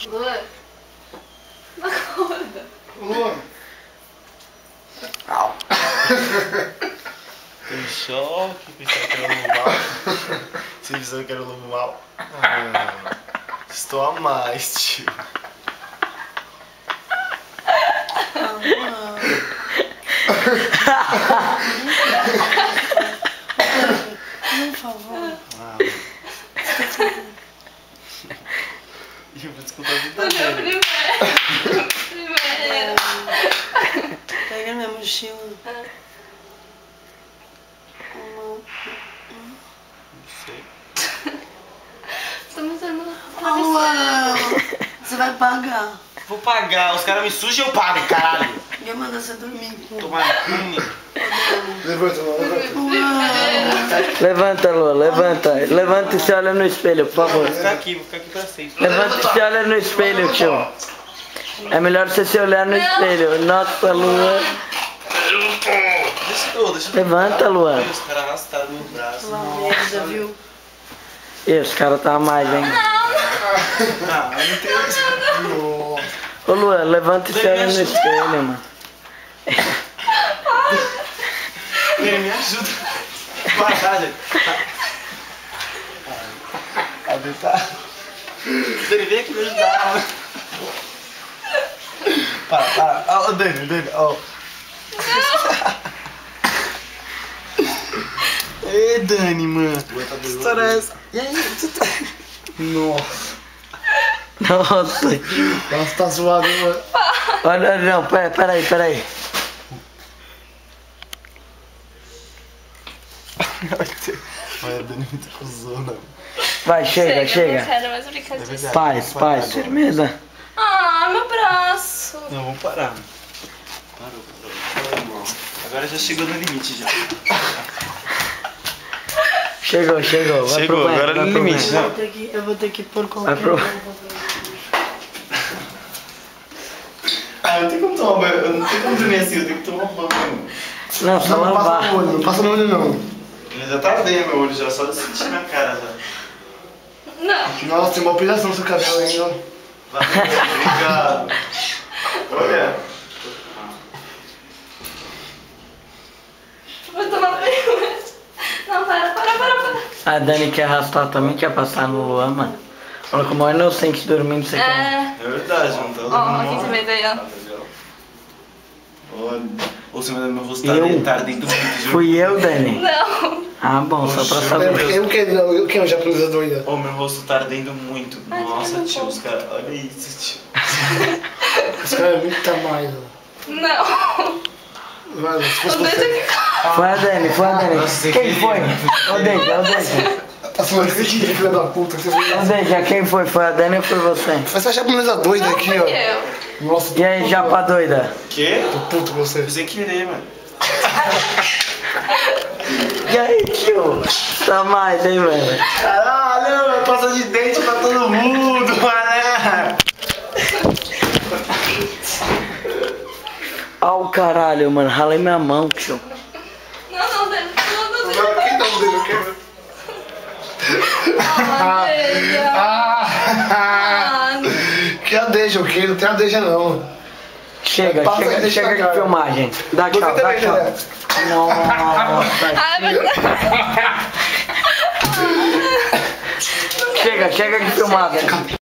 Luan. Acorda. Luan. Au. Tô em choque, pensando que era o lobo mal. Você pensou que era o lobo mal? Estou a mais, tio. Por favor. Eu vou descontar a vida dele. Primeiro. Pega minha mochila. Não sei. Estamos usando Luan, você vai pagar. Vou pagar, os caras me sujam e eu pago, caralho. Ninguém manda você dormir. Tomar cune. Levanta, Luan, levanta. Levanta, Lua, levanta. Levanta e se olha no espelho, por favor. Vou ficar aqui pra sempre. Levanta e se olha no espelho, tio. É melhor você se olhar no espelho. Nossa, Lua. Deixa eu. Levanta, Lua. Os caras arrastaram no braço. Uma merda, viu? E os caras tá a mais, hein? Não, eu não tenho isso. Ô, Lua, levanta e se olha no espelho, mano. Ele me ajuda. Caralho. Cadê tá? Ele veio aqui me ajudar, mano. Para. Ó, Dani, ó. Ê, Dani, mano. Que história é essa? E aí, você tá... Nossa. Nossa. Nossa, tá zoado, hein, mano. Olha, não, peraí. Olha, a Dani é muito cuzona. Vai, chega. Não quero mais brincar disso. Paz, firmeza. Ah, meu braço. Não, vamos parar. Parou. Agora já chegou no limite já. Chegou. Vai pro banho, agora vai no pro limite, banho. né? Eu vou ter que pôr Vai qualquer pro... Eu tenho como tomar banho, eu não tenho como dormir assim, eu tenho que tomar banho. Não, só Não passa lavar. no olho, não passa no olho, não. Ele já tá ardendo meu olho já, só de sentir na cara já. Não. Nossa, tem uma operação no seu cabelo ainda. Valeu, obrigado. Olha. Vou tomar banho. Não, para. A Dani quer arrastar também, quer passar no Luan, mano. Olha como é inocente dormindo, você quer. É. É verdade, não tá Ó, aqui também daí, ó. Olha. Ou você vai dar meu rosto Eu? tá dentro do vídeo. Fui eu, Dani? Não. Ah, bom, só pra saber. Eu quero japonesa doida. Ô, meu rosto tá ardendo muito. Ai, Nossa, tá bom. tio, os caras. Olha isso, tio. Os caras é muito tamanho. Não. Mano, se fosse O dedo você. aqui. Foi a Dani. Nossa, Quem que- foi? Ô, Deja. Tá falando que filha da puta. Que você fez. Ô, Deja, quem foi? Foi a Dani ou foi você? Essa japonesa doida aqui, ó. Eu. Nossa, E aí, japa doida? Quê? tô puto com você. Sem querer, mano. E aí, tio? Tá mais, hein, velho? Caralho, passa de dente pra todo mundo, mané. Ó o caralho, mano. Ralei minha mão, tio. Não, Deus. Quem tá mudando o quê? Que a deixa, o quê? Não tem a deixa, não. Chega Passa aí, deixa de na cara. filmagem. Dá Você tchau, dá também, tchau. né? Nossa. Ai, mas... Chega de filmagem.